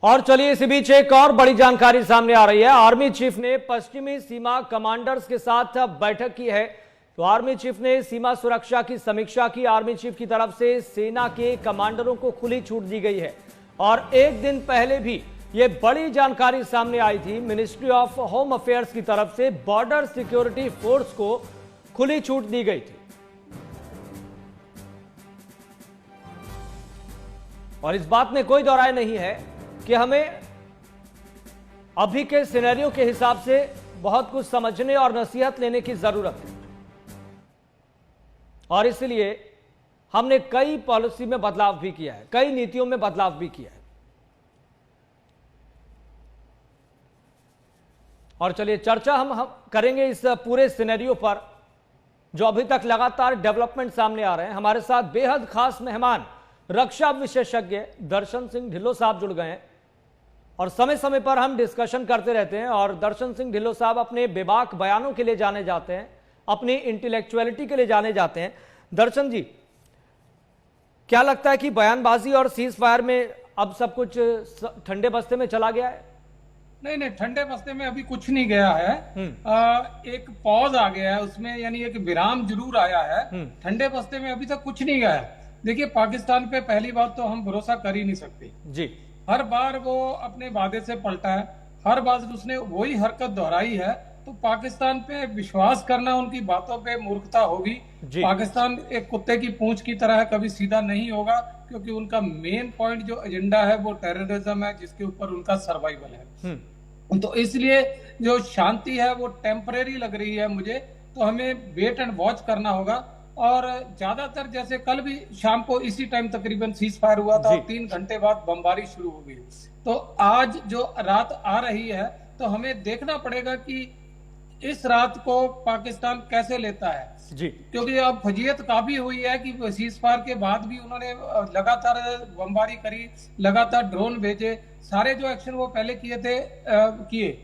और चलिए इसी बीच एक और बड़ी जानकारी सामने आ रही है। आर्मी चीफ ने पश्चिमी सीमा कमांडर्स के साथ बैठक की है। तो आर्मी चीफ ने सीमा सुरक्षा की समीक्षा की। आर्मी चीफ की तरफ से सेना के कमांडरों को खुली छूट दी गई है और एक दिन पहले भी यह बड़ी जानकारी सामने आई थी। मिनिस्ट्री ऑफ होम अफेयर्स की तरफ से बॉर्डर सिक्योरिटी फोर्स को खुली छूट दी गई थी और इस बात में कोई दो राय नहीं है कि हमें अभी के सिनेरियो के हिसाब से बहुत कुछ समझने और नसीहत लेने की जरूरत है और इसलिए हमने कई पॉलिसी में बदलाव भी किया है, कई नीतियों में बदलाव भी किया है। और चलिए चर्चा हम करेंगे इस पूरे सिनेरियो पर जो अभी तक लगातार डेवलपमेंट सामने आ रहे हैं। हमारे साथ बेहद खास मेहमान रक्षा विशेषज्ञ दर्शन सिंह ढिल्लों साहब जुड़ गए हैं और समय समय पर हम डिस्कशन करते रहते हैं। और दर्शन सिंह ढिल्लों साहब अपने बेबाक बयानों के लिए जाने जाते हैं, अपनी इंटेलेक्चुअलिटी के लिए जाने जाते हैं। दर्शन जी, क्या लगता है कि बयानबाजी और सीज फायर में अब सब कुछ ठंडे बस्ते में चला गया है? नहीं, ठंडे बस्ते में अभी कुछ नहीं गया है। एक पॉज आ गया है उसमें, यानी एक विराम जरूर आया है। ठंडे बस्ते में अभी तक कुछ नहीं गया है। देखिए, पाकिस्तान पे पहली बात तो हम भरोसा कर ही नहीं सकते जी। हर बार वो अपने वादे से पलटा है, हर बार उसने वही हरकत दोहराई है। तो पाकिस्तान पे विश्वास करना उनकी बातों पे मूर्खता होगी। पाकिस्तान एक कुत्ते की पूंछ की तरह है, कभी सीधा नहीं होगा, क्योंकि उनका मेन पॉइंट जो एजेंडा है वो टेररिज्म है, जिसके ऊपर उनका सर्वाइवल है। तो इसलिए जो शांति है वो टेम्परेरी लग रही है मुझे। तो हमें वेट एंड वॉच करना होगा। और ज्यादातर जैसे कल भी शाम को इसी टाइम तकरीबन सीज फायर हुआ था और 3 घंटे बाद बमबारी शुरू हो गई। तो आज जो रात आ रही है तो हमें देखना पड़ेगा कि इस रात को पाकिस्तान कैसे लेता है जी। क्योंकि अब फजीयत काफी हुई है कि सीज फायर के बाद भी उन्होंने लगातार बमबारी करी, लगातार ड्रोन भेजे, सारे जो एक्शन वो पहले किए थे किए।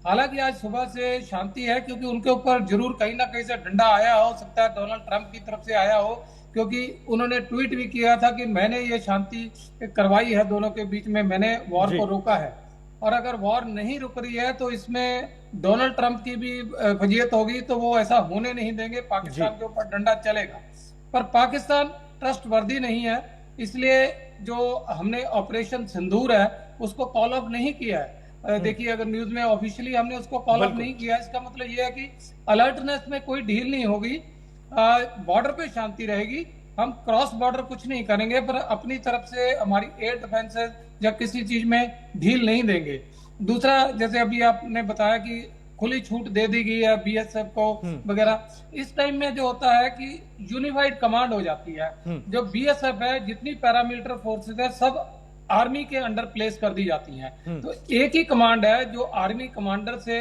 हालांकि आज सुबह से शांति है, क्योंकि उनके ऊपर जरूर कहीं ना कहीं से डंडा आया हो सकता है, डोनाल्ड ट्रंप की तरफ से आया हो, क्योंकि उन्होंने ट्वीट भी किया था कि मैंने ये शांति करवाई है दोनों के बीच में, मैंने वॉर को रोका है। और अगर वॉर नहीं रुक रही है तो इसमें डोनाल्ड ट्रंप की भी फजीयत होगी, तो वो ऐसा होने नहीं देंगे, पाकिस्तान के ऊपर डंडा चलेगा। पर पाकिस्तान ट्रस्टवर्दी नहीं है, इसलिए जो हमने ऑपरेशन सिंदूर है उसको कॉल ऑफ नहीं किया है। देखिए, अगर न्यूज में ऑफिशियली हमने उसको कॉल ऑफ नहीं किया, इसका मतलब यह है कि अलर्टनेस में कोई ढील नहीं होगी, बॉर्डर पे शांति रहेगी। हम क्रॉस बॉर्डर कुछ नहीं करेंगे, पर अपनी तरफ से हमारी एयर डिफेंसेस या किसी चीज में ढील नहीं देंगे। दूसरा, जैसे अभी आपने बताया कि खुली छूट दे दी गई है बीएसएफ को वगैरह, इस टाइम में जो होता है कि यूनिफाइड कमांड हो जाती है। जो बीएसएफ है, जितनी पैरामिलिट्री फोर्सेज है, सब आर्मी के अंडर प्लेस कर दी जाती हैं। तो एक ही कमांड है जो आर्मी कमांडर से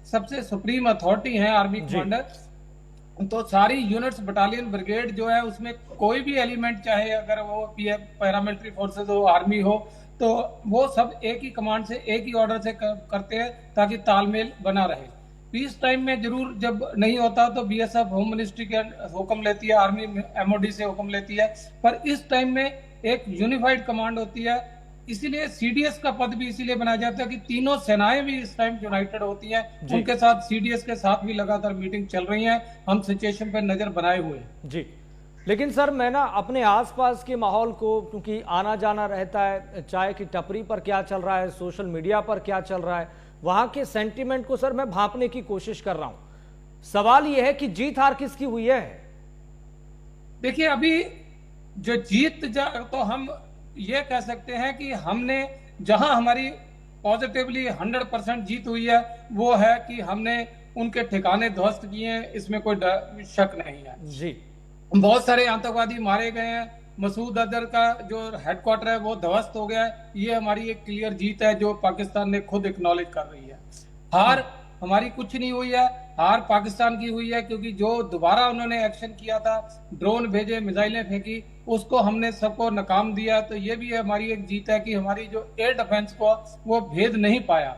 सबसे सुप्रीम अथॉरिटी है, आर्मी कमांडर। तो सारी यूनिट्स, बटालियन, ब्रिगेड जो है उसमें कोई भी एलिमेंट, चाहे अगर वो पैरामिलिट्री फोर्सेज हो, आर्मी हो, तो वो सब एक ही कमांड से, एक ही ऑर्डर से करते हैं, ताकि तालमेल बना रहे। पीस टाइम में जरूर जब नहीं होता तो बीएसएफ होम मिनिस्ट्री के हुक्म लेती है, आर्मी एमओडी से हुक्म लेती है, पर इस टाइम में एक यूनिफाइड कमांड होती है। इसीलिए सीडीएस का पद भी इसीलिए बनाया जाता है कि तीनों सेनाएं भी इस टाइम यूनाइटेड होती हैं। उनके साथ सीडीएस के साथ भी लगातार मीटिंग चल रही है, हम सिचुएशन पर नजर बनाए हुए हैं जी। लेकिन सर, मैं ना अपने आसपास के माहौल को, क्योंकि आना जाना रहता है, चाय की टपरी पर क्या चल रहा है, सोशल मीडिया पर क्या चल रहा है, वहां के सेंटीमेंट को सर मैं भांपने की कोशिश कर रहा हूं। सवाल यह है कि जीत हार किसकी हुई है? देखिए, अभी जो जीत तो हम ये कह सकते हैं कि हमने जहां हमारी पॉजिटिवली 100% जीत हुई है वो है कि हमने उनके ठिकाने ध्वस्त किए हैं, इसमें कोई शक नहीं है जी। बहुत सारे आतंकवादी मारे गए हैं, मसूद अजहर का जो हेडक्वार्टर है वो ध्वस्त हो गया है। ये हमारी एक क्लियर जीत है जो पाकिस्तान ने खुद एक्नॉलेज कर रही है। हार हमारी कुछ नहीं हुई है, हार पाकिस्तान की हुई है, क्योंकि जो दोबारा उन्होंने एक्शन किया था, ड्रोन भेजे, मिसाइलें फेंकी, उसको हमने सबको नाकाम दिया। तो ये भी हमारी एक जीत है कि हमारी जो एयर डिफेंस को वो भेद नहीं पाया।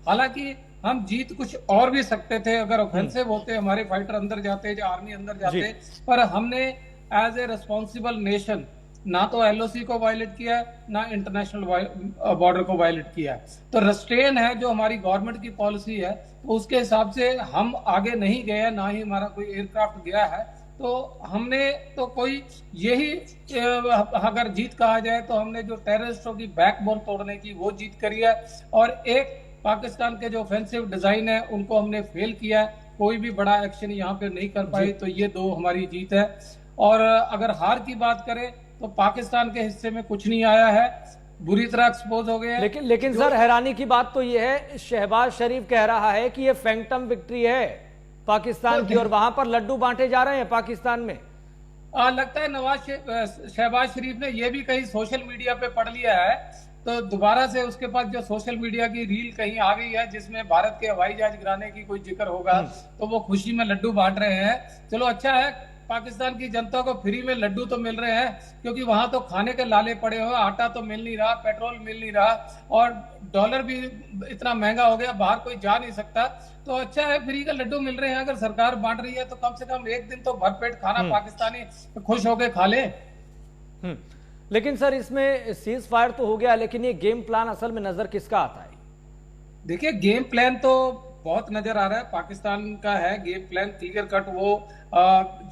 हालांकि हम जीत कुछ और भी सकते थे, अगर ऑफेंसिव होते, हमारे फाइटर अंदर जाते, जो आर्मी अंदर जाते, पर हमने एज ए रिस्पॉन्सिबल नेशन ना तो एलओसी को वायलेट किया है, ना इंटरनेशनल बॉर्डर को वायलेट किया है। तो रेस्ट्रेन है जो हमारी गवर्नमेंट की पॉलिसी है, तो उसके हिसाब से हम आगे नहीं गए, ना ही हमारा कोई एयरक्राफ्ट गया है। तो हमने तो कोई यही अगर जीत कहा जाए तो हमने जो टेररिस्टों की बैकबोन तोड़ने की वो जीत करी है, और एक पाकिस्तान के जो ऑफेंसिव डिजाइन है उनको हमने फेल किया है। कोई भी बड़ा एक्शन यहाँ पे नहीं कर पाए, तो ये दो हमारी जीत है। और अगर हार की बात करें तो पाकिस्तान के हिस्से में कुछ नहीं आया है, बुरी तरह एक्सपोज हो गए हैं। लेकिन सर हैरानी की बात तो ये है, शहबाज शरीफ कह रहा है कि ये फैंटम विक्ट्री है पाकिस्तान की, और वहां पर लड्डू बांटे जा रहे हैं पाकिस्तान में। लगता है शहबाज शरीफ ने यह भी कहीं सोशल मीडिया पे पढ़ लिया है, तो दोबारा से उसके पास जो सोशल मीडिया की रील कहीं आ गई है जिसमें भारत के हवाई जहाज गिराने की कोई जिक्र होगा, तो वो खुशी में लड्डू बांट रहे हैं। चलो अच्छा है, पाकिस्तान की जनता को फ्री में लड्डू तो मिल रहे हैं, क्योंकि वहां तो खाने के लाले पड़े हुए, आटा तो मिल नहीं रहा, पेट्रोल मिल नहीं रहा, और डॉलर भी इतना महंगा हो गया, बाहर कोई जा नहीं सकता। तो अच्छा है, फ्री का लड्डू मिल रहे हैं। अगर सरकार बांट रही है तो कम से कम एक दिन तो भरपेट खाना पाकिस्तानी खुश होकर खा ले। लेकिन सर इसमें सीज फायर तो हो गया, लेकिन ये गेम प्लान असल में नजर किसका आता है? देखिए, गेम प्लान तो बहुत नजर आ रहा है पाकिस्तान का है। गेम प्लान क्लियर कट, वो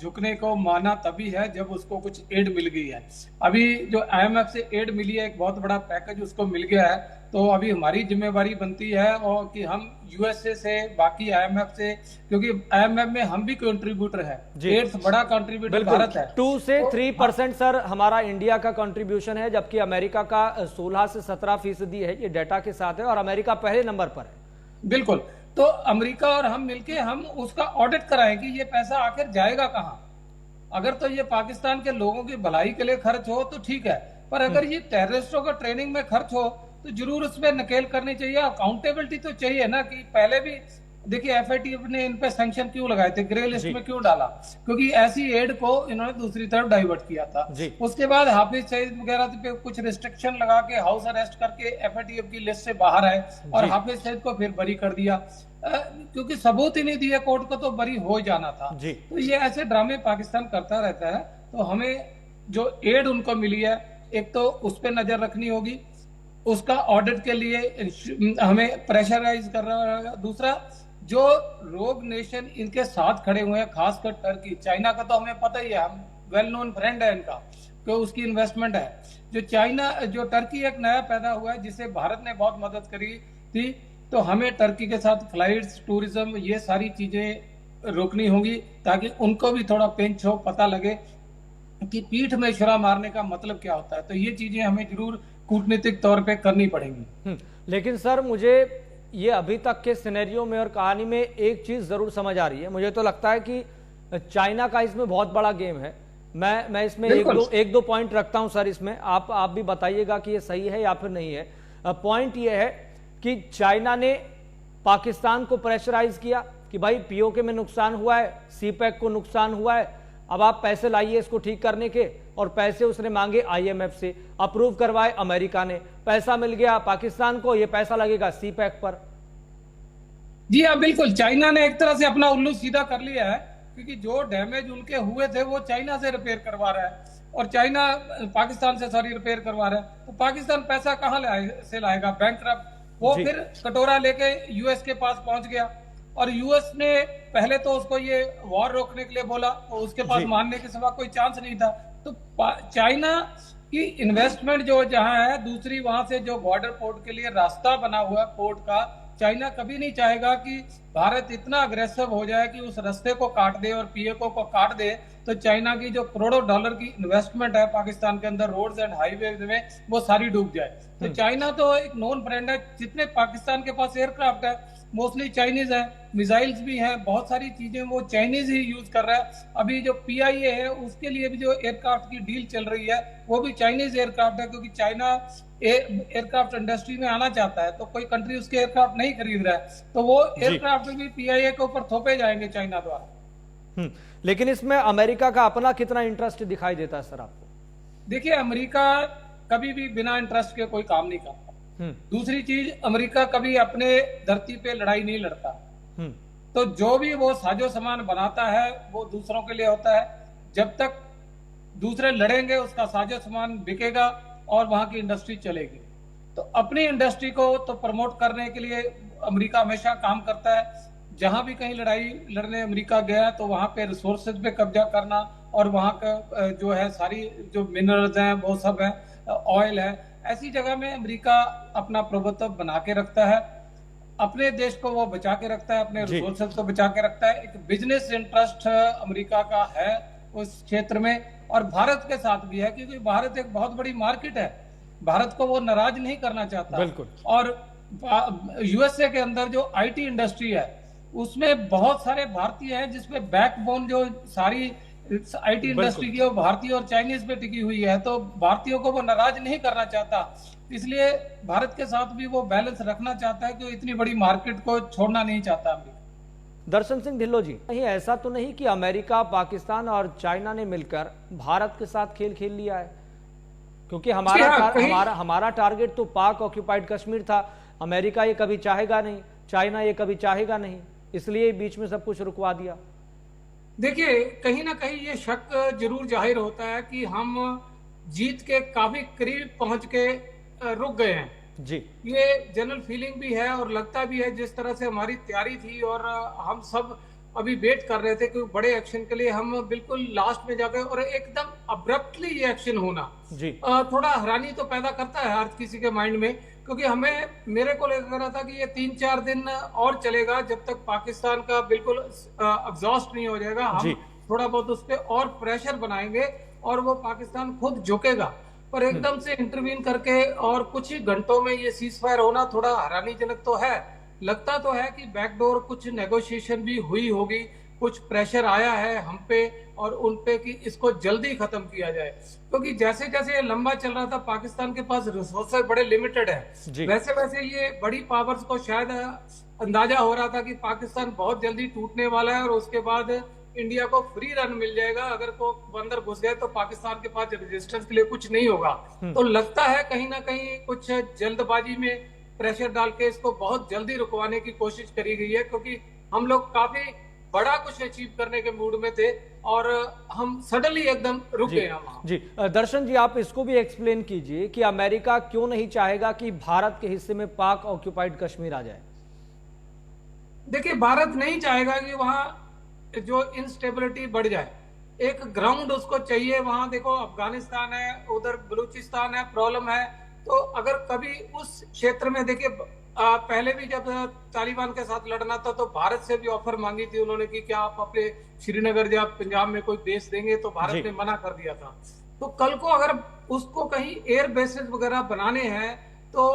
झुकने को माना तभी है जब उसको कुछ एड मिल गई है। अभी जो आईएमएफ से एड मिली है, एक बहुत बड़ा पैकेज उसको मिल गया है, तो अभी हमारी जिम्मेवारी बनती है और कि हम यूएसए से, बाकी आईएमएफ से, क्योंकि आईएमएफ में हम भी कंट्रीब्यूटर है, 8th बड़ा कंट्रीब्यूटर भारत है। 2 से 3% सर हमारा इंडिया का कंट्रीब्यूशन है, जबकि अमेरिका का 16 से 17% है, ये डेटा के साथ है, और अमेरिका पहले नंबर पर है। बिल्कुल, तो अमेरिका और हम मिलके हम उसका ऑडिट कराएं कि ये पैसा आखिर जाएगा कहां। अगर तो ये पाकिस्तान के लोगों की भलाई के लिए खर्च हो तो ठीक है, पर अगर ये टेररिस्टों का ट्रेनिंग में खर्च हो तो जरूर उसमें नकेल करनी चाहिए, अकाउंटेबिलिटी तो चाहिए ना। कि पहले भी देखिए एफएटीएफ ने इन पे सैंक्शन क्यों लगाए थे, ग्रे लिस्ट में क्यों डाला, क्योंकि ऐसी एड को इन्होंने दूसरी तरफ डाइवर्ट किया था। उसके बाद हाफिज सईद वगैरह पे कुछ रिस्ट्रिक्शन लगा के हाउस अरेस्ट करके एफएटीएफ की लिस्ट से बाहर आए, और हाफिज सईद को फिर बरी कर दिया, क्योंकि सबूत ही नहीं दिया कोर्ट को, तो बरी हो जाना था। तो ये ऐसे ड्रामे पाकिस्तान करता रहता है। तो हमें जो एड उनको मिली है, एक तो उस पर नजर रखनी होगी, उसका ऑडिट के लिए हमें प्रेशराइज कर रहा है। दूसरा, जो रोग नेशन इनके साथ खड़े हुए हैं, खासकर टर्की, चाइना का तो हमें पता ही है, हम वेल नोन फ्रेंड है इनका, तो उसकी इन्वेस्टमेंट है। जो टर्की एक नया पैदा हुआ है जिसे भारत ने बहुत मदद करी थी, तो हमें टर्की के साथ फ्लाइट्स, टूरिज्म, ये सारी चीजें रोकनी होंगी, ताकि उनको भी थोड़ा पिंच हो, पता लगे कि पीठ में छुरा मारने का मतलब क्या होता है। तो ये चीजें हमें जरूर कूटनीतिक तौर पे करनी पड़ेंगी। लेकिन सर मुझे ये अभी तक के सिनेरियो में और कहानी में एक चीज जरूर समझ आ रही है। मुझे तो लगता है कि चाइना का इसमें बहुत बड़ा गेम है। मैं इसमें एक दो पॉइंट रखता हूं सर इसमें, आप भी बताइएगा कि ये सही है या फिर नहीं है। पॉइंट ये है कि चाइना ने पाकिस्तान को प्रेशराइज किया कि भाई पीओके में नुकसान हुआ है, सीपैक को नुकसान हुआ है, अब आप पैसे लाइए इसको ठीक करने के, और पैसे उसने मांगे आईएमएफ से, अप्रूव करवाए अमेरिका ने, पैसा मिल गया पाकिस्तान को, ये पैसा लगेगा सीपैक पर। जी हाँ, बिल्कुल, चाइना ने एक तरह से अपना उल्लू सीधा कर लिया है, क्योंकि जो डैमेज उनके हुए थे वो चाइना से रिपेयर करवा रहा है, और चाइना पाकिस्तान से रिपेयर करवा रहा है। तो पाकिस्तान पैसा कहां से लाएगा, बैंकक्रप्ट। वो फिर कटोरा लेके यूएस के पास पहुंच गया, और यूएस ने पहले तो उसको ये वॉर रोकने के लिए बोला, तो उसके पास मानने के सिवा कोई चांस नहीं था। तो चाइना की इन्वेस्टमेंट जो जहां है, दूसरी वहां से जो बॉर्डर पोर्ट के लिए रास्ता बना हुआ है पोर्ट का, चाइना कभी नहीं चाहेगा कि भारत इतना अग्रेसिव हो जाए कि उस रास्ते को काट दे और पीएको को काट दे। तो चाइना की जो करोड़ों डॉलर की इन्वेस्टमेंट है पाकिस्तान के अंदर रोड्स एंड हाईवे में, वो सारी डूब जाए। तो चाइना तो एक नॉन फ्रेंड है। जितने पाकिस्तान के पास एयरक्राफ्ट है मोस्टली चाइनीज है, मिसाइल्स भी हैं, बहुत सारी चीजें वो चाइनीज ही यूज कर रहा है। अभी जो पीआईए है उसके लिए भी जो एयरक्राफ्ट की डील चल रही है वो भी चाइनीज एयरक्राफ्ट है, क्योंकि चाइना एयरक्राफ्ट इंडस्ट्री में आना चाहता है, तो कोई कंट्री उसके एयरक्राफ्ट नहीं खरीद रहा है, तो वो एयरक्राफ्ट भी पीआईए के ऊपर थोपे जाएंगे चाइना द्वारा। लेकिन इसमें अमेरिका का अपना कितना इंटरेस्ट दिखाई देता है सर आपको? देखिए, अमेरिका कभी भी बिना इंटरेस्ट के कोई काम नहीं करता। दूसरी चीज, अमेरिका कभी अपने धरती पे लड़ाई नहीं लड़ता। तो जो भी वो साजो सामान बनाता है वो दूसरों के लिए होता है। जब तक दूसरे लड़ेंगे, उसका साजो सामान बिकेगा और वहां की इंडस्ट्री चलेगी। तो अपनी इंडस्ट्री को तो प्रमोट करने के लिए अमेरिका हमेशा काम करता है। जहां भी कहीं लड़ाई लड़ने अमेरिका गया तो वहां पे रिसोर्सेज पे कब्जा करना और वहां का जो है सारी जो मिनरल्स हैं वो सब है, ऑयल है, ऐसी जगह में अमेरिका अपना प्रभुत्व बना के रखता है, अपने देश को वो बचा के रखता है, अपने जी। रिसोर्सेज को बचा के रखता है। एक बिजनेस इंटरेस्ट अमेरिका का है उस क्षेत्र में, और भारत के साथ भी है, क्योंकि भारत एक बहुत बड़ी मार्केट है, भारत को वो नाराज नहीं करना चाहता। बिल्कुल। और यूएसए के अंदर जो आईटी इंडस्ट्री है उसमें बहुत सारे भारतीय हैं, जिसमें बैकबोन जो सारी आईटी इंडस्ट्री की वो भारतीय और चाइनीज पे टिकी हुई है, तो भारतीयों को वो नाराज नहीं करना चाहता। इसलिए भारत के साथ भी वो बैलेंस रखना चाहता है कि इतनी बड़ी मार्केट को छोड़ना नहीं चाहता अमेरिका। दर्शन सिंह ढिल्लों जी, कहीं ऐसा तो नहीं कि अमेरिका, पाकिस्तान और चाइना ने मिलकर भारत के साथ खेल खेल लिया है? क्योंकि हमारा टारगेट तो पाक ऑक्यूपाइड कश्मीर था। अमेरिका ये कभी चाहेगा नहीं, चाइना ये कभी चाहेगा नहीं, इसलिए बीच में सब कुछ रुकवा दिया। देखिए, कहीं ना कहीं ये शक जरूर जाहिर होता है कि हम जीत के काफी करीब पहुंच के रुक गए हैं जी। ये जनरल फीलिंग भी है और लगता भी है, जिस तरह से हमारी तैयारी थी और हम सब अभी वेट कर रहे थे कि बड़े एक्शन के लिए हम बिल्कुल लास्ट में जाकर, और एकदम अब्रप्टली ये एक्शन होना जी थोड़ा हैरानी तो पैदा करता है हर किसी के माइंड में। क्योंकि मेरे को लग रहा था कि ये 3-4 दिन और चलेगा, जब तक पाकिस्तान का बिल्कुल एग्जॉस्ट नहीं हो जाएगा। हम थोड़ा बहुत उस पर और प्रेशर बनाएंगे और वो पाकिस्तान खुद झुकेगा। पर एकदम से इंटरवीन करके और कुछ ही घंटों में ये सीज फायर होना थोड़ा हैरानीजनक तो है। लगता तो है कि बैकडोर कुछ नेगोशिएशन भी हुई होगी, कुछ प्रेशर आया है हम पे और उन पे कि इसको जल्दी खत्म किया जाए, क्योंकि जैसे जैसे ये लंबा चल रहा था पाकिस्तान के पास रिसोर्सेज बड़े लिमिटेड है। वैसे वैसे ये बड़ी पावर्स को शायद अंदाजा हो रहा था कि पाकिस्तान बहुत जल्दी टूटने वाला है और उसके बाद इंडिया को फ्री रन मिल जाएगा। अगर को अंदर घुस गए तो पाकिस्तान के पास रेजिस्टेंस के लिए कुछ नहीं होगा। तो लगता है कहीं ना कहीं कुछ जल्दबाजी में प्रेशर डाल के इसको बहुत जल्दी रुकवाने की कोशिश करी गई है, क्योंकि हम लोग काफी बड़ा कुछ अचीव करने के मूड में थे और हम सडनली एकदम रुक गए वहां। जी दर्शन जी, आप इसको भी एक्सप्लेन कीजिए कि अमेरिका क्यों नहीं चाहेगा कि भारत के हिस्से में पाक ऑक्यूपाइड कश्मीर आ जाए? देखिए, भारत नहीं चाहेगा कि वहां जो इंस्टेबिलिटी बढ़ जाए। एक ग्राउंड उसको चाहिए वहां। देखो, अफगानिस्तान है, उधर बलूचिस्तान है, प्रॉब्लम है। तो अगर कभी उस क्षेत्र में, देखिए पहले भी जब तालिबान के साथ लड़ना था तो भारत से भी ऑफर मांगी थी उन्होंने कि क्या आप अपने श्रीनगर या पंजाब में कोई बेस देंगे, तो भारत ने मना कर दिया था। तो कल को अगर उसको कहीं एयर बेसेस वगैरह बनाने हैं तो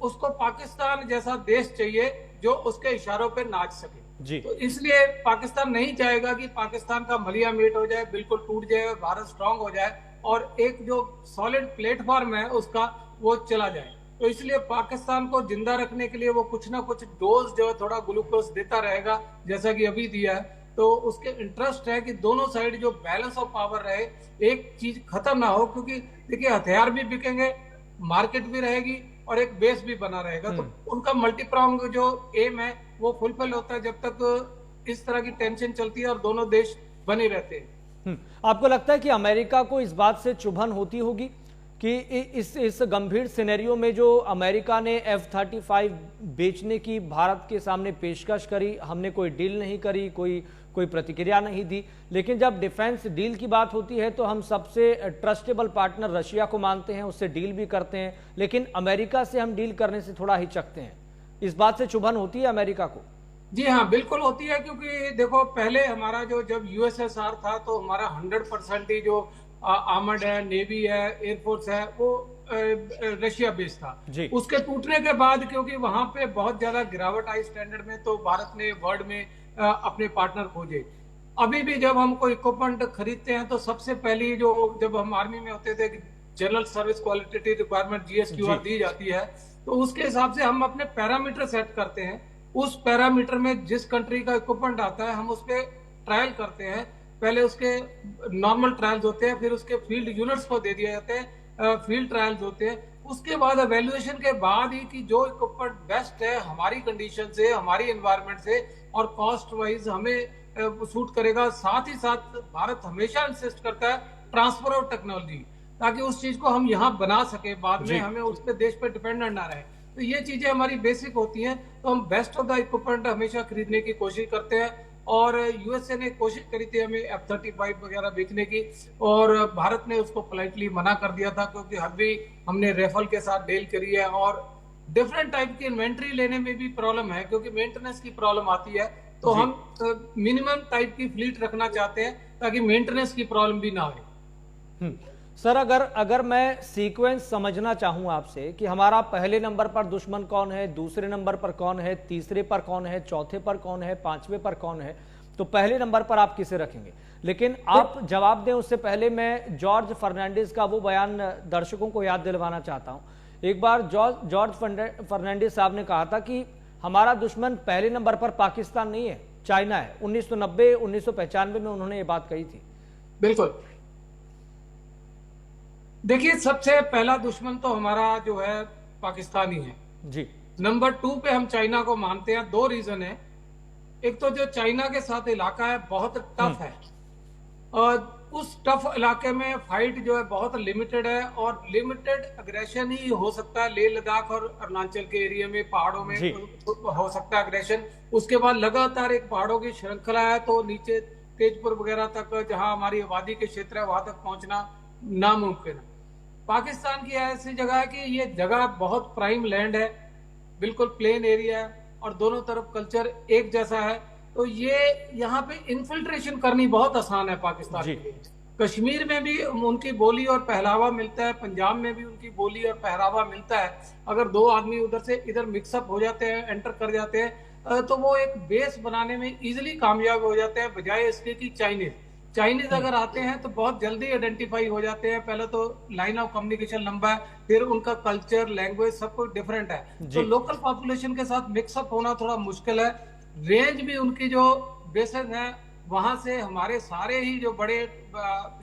उसको पाकिस्तान जैसा देश चाहिए जो उसके इशारों पे नाच सके। तो इसलिए पाकिस्तान नहीं चाहेगा कि पाकिस्तान का मलिया मेट हो जाए, बिल्कुल टूट जाए और भारत स्ट्रांग हो जाए और एक जो सॉलिड प्लेटफॉर्म है उसका वो चला जाए। तो इसलिए पाकिस्तान को जिंदा रखने के लिए वो कुछ ना कुछ डोज जो है थोड़ा ग्लूकोज देता रहेगा, जैसा कि अभी दिया है। तो उसके इंटरेस्ट है कि दोनों साइड जो बैलेंस ऑफ पावर रहे, एक चीज खत्म ना हो, क्योंकि देखिए हथियार भी बिकेंगे, मार्केट भी रहेगी और एक बेस भी बना रहेगा। तो उनका मल्टीप्रॉन्ग जो एम है वो फुलफिल होता है जब तक इस तरह की टेंशन चलती है और दोनों देश बने रहते हैं। आपको लगता है कि अमेरिका को इस बात से चुभन होती होगी कि इस गंभीर सिनेरियो में जो अमेरिका ने F-35 बेचने की भारत के सामने पेशकश करी, हमने कोई डील नहीं करी, कोई प्रतिक्रिया नहीं दी, लेकिन जब डिफेंस डील की बात होती है तो हम सबसे ट्रस्टेबल पार्टनर रशिया को मानते हैं, उससे डील भी करते हैं, लेकिन अमेरिका से हम डील करने से थोड़ा हिचकते हैं। इस बात से चुभन होती है अमेरिका को? जी हाँ, बिल्कुल होती है। क्योंकि देखो, पहले हमारा जो जब यूएसएसआर था तो हमारा 100% ही जो आर्मर्ड है, नेवी है, एयरफोर्स है, वो रशिया बेस्ड था। उसके टूटने के बाद क्योंकि वहां पे बहुत ज्यादा गिरावट आई स्टैंडर्ड में, तो भारत ने वर्ल्ड में अपने पार्टनर खोजे। अभी भी जब हम कोई इक्विपमेंट खरीदते हैं तो सबसे पहली जो, जब हम आर्मी में होते थे, general service qualitative requirement GSQR दी जाती है, तो उसके हिसाब से हम अपने पैरामीटर सेट करते हैं। उस पैरामीटर में जिस कंट्री का इक्विपमेंट आता है हम उस पर ट्रायल करते हैं। पहले उसके नॉर्मल ट्रायल्स होते हैं, फिर उसके फील्ड यूनिट्स को दे दिए जाते हैं, फील्ड ट्रायल्स होते हैं। उसके बाद एवेल्युएशन के बाद ही कि जो इक्विपमेंट बेस्ट है हमारी कंडीशन से, हमारी एनवायरनमेंट से और कॉस्ट वाइज हमें सूट करेगा। साथ ही साथ भारत हमेशा इंसिस्ट करता है ट्रांसफर ऑफ टेक्नोलॉजी, ताकि उस चीज को हम यहाँ बना सके, बाद में हमें उस पे देश पे डिपेंडेंट ना रहे। तो ये चीजें हमारी बेसिक होती हैं, तो हम बेस्ट ऑफ द इक्विपमेंट हमेशा खरीदने की कोशिश करते हैं। और यूएसए ने कोशिश करी थी हमें F-35 वगैरह बेचने की, और भारत ने उसको पोलाइटली मना कर दिया था, क्योंकि अभी हमने राफेल के साथ डील करी है। और डिफरेंट टाइप की इन्वेंट्री लेने में भी प्रॉब्लम है, क्योंकि मेंटेनेंस की प्रॉब्लम आती है। तो हम मिनिमम टाइप की फ्लीट रखना चाहते हैं, ताकि मेंटेनेंस की प्रॉब्लम भी ना हो। सर, अगर मैं सीक्वेंस समझना चाहूं आपसे कि हमारा पहले नंबर पर दुश्मन कौन है, दूसरे नंबर पर कौन है, तीसरे पर कौन है, चौथे पर कौन है, पांचवें पर कौन है, तो पहले नंबर पर आप किसे रखेंगे? लेकिन आप जवाब दें उससे पहले मैं जॉर्ज फर्नांडिस का वो बयान दर्शकों को याद दिलवाना चाहता हूं। एक बार जॉर्ज फर्नांडिस साहब ने कहा था कि हमारा दुश्मन पहले नंबर पर पाकिस्तान नहीं है, चाइना है। 1990-1995 में उन्होंने ये बात कही थी। बिल्कुल। देखिए, सबसे पहला दुश्मन तो हमारा जो है पाकिस्तानी है जी। नंबर 2 पे हम चाइना को मानते हैं। 2 रीजन है। एक तो जो चाइना के साथ इलाका है बहुत टफ है, और उस टफ इलाके में फाइट जो है बहुत लिमिटेड है, और लिमिटेड अग्रेशन ही हो सकता है। लेह लद्दाख और अरुणाचल के एरिया में, पहाड़ों में हो सकता है अग्रेशन। उसके बाद लगातार एक पहाड़ों की श्रृंखला है, तो नीचे तेजपुर वगैरह तक, जहां हमारी आबादी के क्षेत्र है, वहां तक पहुंचना नामुमकिन है। पाकिस्तान की ऐसी जगह है कि ये जगह बहुत प्राइम लैंड है, बिल्कुल प्लेन एरिया है, और दोनों तरफ कल्चर एक जैसा है। तो ये यहाँ पे इन्फिल्ट्रेशन करनी बहुत आसान है पाकिस्तान के लिए। कश्मीर में भी उनकी बोली और पहरावा मिलता है, पंजाब में भी उनकी बोली और पहरावा मिलता है। अगर 2 आदमी उधर से इधर मिक्सअप हो जाते हैं, एंटर कर जाते हैं, तो वो एक बेस बनाने में इजिली कामयाब हो जाते हैं, बजाय इसके कि चाइनीज अगर आते हैं तो बहुत जल्दी आइडेंटिफाई हो जाते हैं। पहले तो लाइन ऑफ कम्युनिकेशन लंबा है, फिर उनका कल्चर, लैंग्वेज सब कुछ डिफरेंट है, तो लोकल पॉपुलेशन के साथ मिक्सअप होना थोड़ा मुश्किल है। रेंज भी उनकी जो बेसेस है, वहां से हमारे सारे ही जो बड़े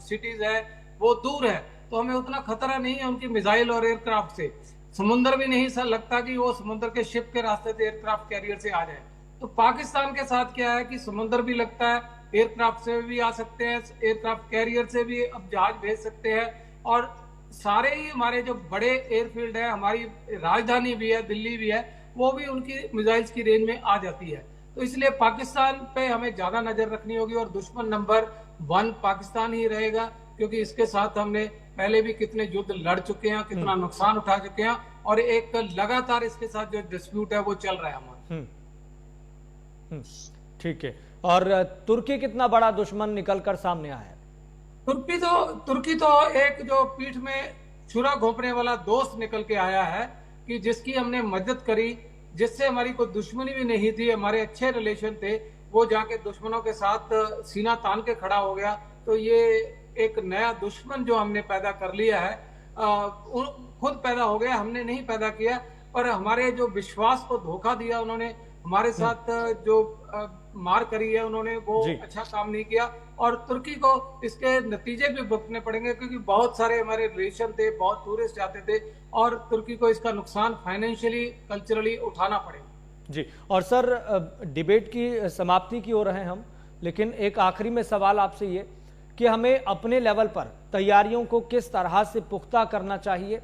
सिटीज है वो दूर है, तो हमें उतना खतरा नहीं है उनकी मिसाइल और एयरक्राफ्ट से। समुद्र भी नहीं सर लगता कि वो समुद्र के शिप के रास्ते से एयरक्राफ्ट कैरियर से आ जाए। तो पाकिस्तान के साथ क्या है कि समुद्र भी लगता है, एयरक्राफ्ट से भी आ सकते हैं, एयरक्राफ्ट कैरियर से भी अब जहाज भेज सकते हैं, और सारे ही हमारे जो बड़े एयरफील्ड है, हमारी राजधानी भी है, दिल्ली भी है, वो भी उनकी मिसाइल्स की रेंज में आ जाती है। तो इसलिए पाकिस्तान पे हमें ज्यादा नजर रखनी होगी, और दुश्मन नंबर 1 पाकिस्तान ही रहेगा, क्योंकि इसके साथ हमने पहले भी कितने युद्ध लड़ चुके हैं, कितना नुकसान उठा चुके हैं, और एक लगातार इसके साथ जो डिस्प्यूट है वो चल रहा है हमारा। ठीक है। और तुर्की कितना बड़ा दुश्मन निकलकर सामने आया है? तुर्की तो एक जो पीठ में छुरा घोंपने वाला दोस्त निकल के आया है, कि जिसकी हमने मदद करी, जिससे हमारी कोई दुश्मनी भी नहीं थी, हमारे अच्छे रिलेशन थे, वो जाके दुश्मनों के साथ सीना तान के खड़ा हो गया। तो ये एक नया दुश्मन जो हमने पैदा कर लिया है, खुद पैदा हो गया, हमने नहीं पैदा किया, पर हमारे जो विश्वास को धोखा दिया उन्होंने, हमारे साथ जो मार करी है उन्होंने, वो अच्छा काम नहीं किया, और तुर्की को इसके नतीजे भी भुगतने पड़ेंगे, क्योंकि बहुत सारे हमारे रिलेशन थे, बहुत टूरिस्ट आते थे, और तुर्की को इसका नुकसान फाइनेंशियली, कल्चरली उठाना पड़ेगा। जी। और सर, डिबेट की समाप्ति की ओर हैं हम, लेकिन एक आखिरी में सवाल आपसे ये कि हमें अपने लेवल पर तैयारियों को किस तरह से पुख्ता करना चाहिए,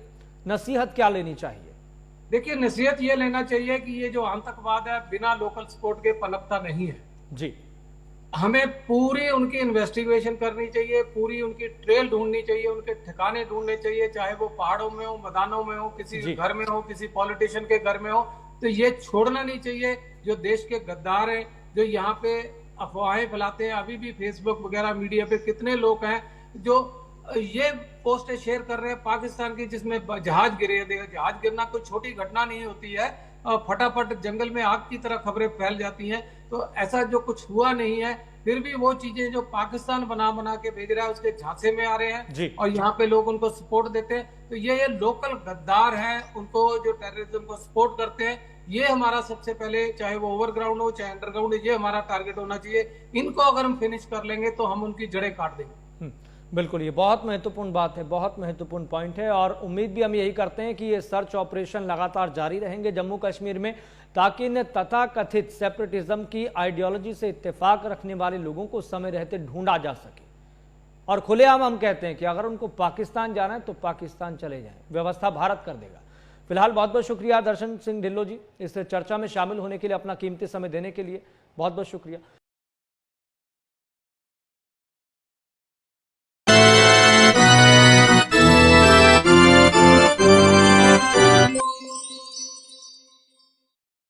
नसीहत क्या लेनी चाहिए? देखिए, नसीहत ये लेना चाहिए कि ये जो आतंकवाद है बिना लोकल सपोर्ट के पनपता नहीं है जी। हमें पूरी उनकी इन्वेस्टिगेशन करनी चाहिए, पूरी उनकी ट्रेल ढूंढनी चाहिए, उनके ठिकाने ढूंढने चाहिए, चाहे वो पहाड़ों में हो, मैदानों में हो, किसी घर में हो, किसी पॉलिटिशियन के घर में हो। तो ये छोड़ना नहीं चाहिए। जो देश के गद्दार हैं, जो यहाँ पे अफवाहें फैलाते हैं, अभी भी फेसबुक वगैरह मीडिया पे कितने लोग हैं जो ये पोस्टें शेयर कर रहे हैं पाकिस्तान की, जिसमें जहाज गिरे। जहाज गिरना कोई छोटी घटना नहीं होती है, फटाफट जंगल में आग की तरह खबरें फैल जाती हैं। तो ऐसा जो कुछ हुआ नहीं है, फिर भी वो चीजें जो पाकिस्तान बना के भेज रहा है उसके झांसे में आ रहे हैं, और यहाँ पे लोग उनको सपोर्ट देते हैं। तो ये लोकल गद्दार हैं, उनको जो टेररिज्म को सपोर्ट करते हैं, ये हमारा सबसे पहले, चाहे वो ओवरग्राउंड हो चाहे अंडरग्राउंड, ये हमारा टारगेट होना चाहिए। इनको अगर हम फिनिश कर लेंगे तो हम उनकी जड़ें काट देंगे। बिल्कुल, ये बहुत महत्वपूर्ण बात है, बहुत महत्वपूर्ण पॉइंट है, और उम्मीद भी हम यही करते हैं कि ये सर्च ऑपरेशन लगातार जारी रहेंगे जम्मू कश्मीर में, ताकि इन तथाकथित सेपरेटिज्म की आइडियोलॉजी से इत्तेफाक रखने वाले लोगों को समय रहते ढूंढा जा सके। और खुलेआम हम कहते हैं कि अगर उनको पाकिस्तान जाना है तो पाकिस्तान चले जाएं, व्यवस्था भारत कर देगा। फिलहाल बहुत बहुत शुक्रिया दर्शन सिंह ढिल्लों जी, इस चर्चा में शामिल होने के लिए, अपना कीमती समय देने के लिए बहुत बहुत शुक्रिया।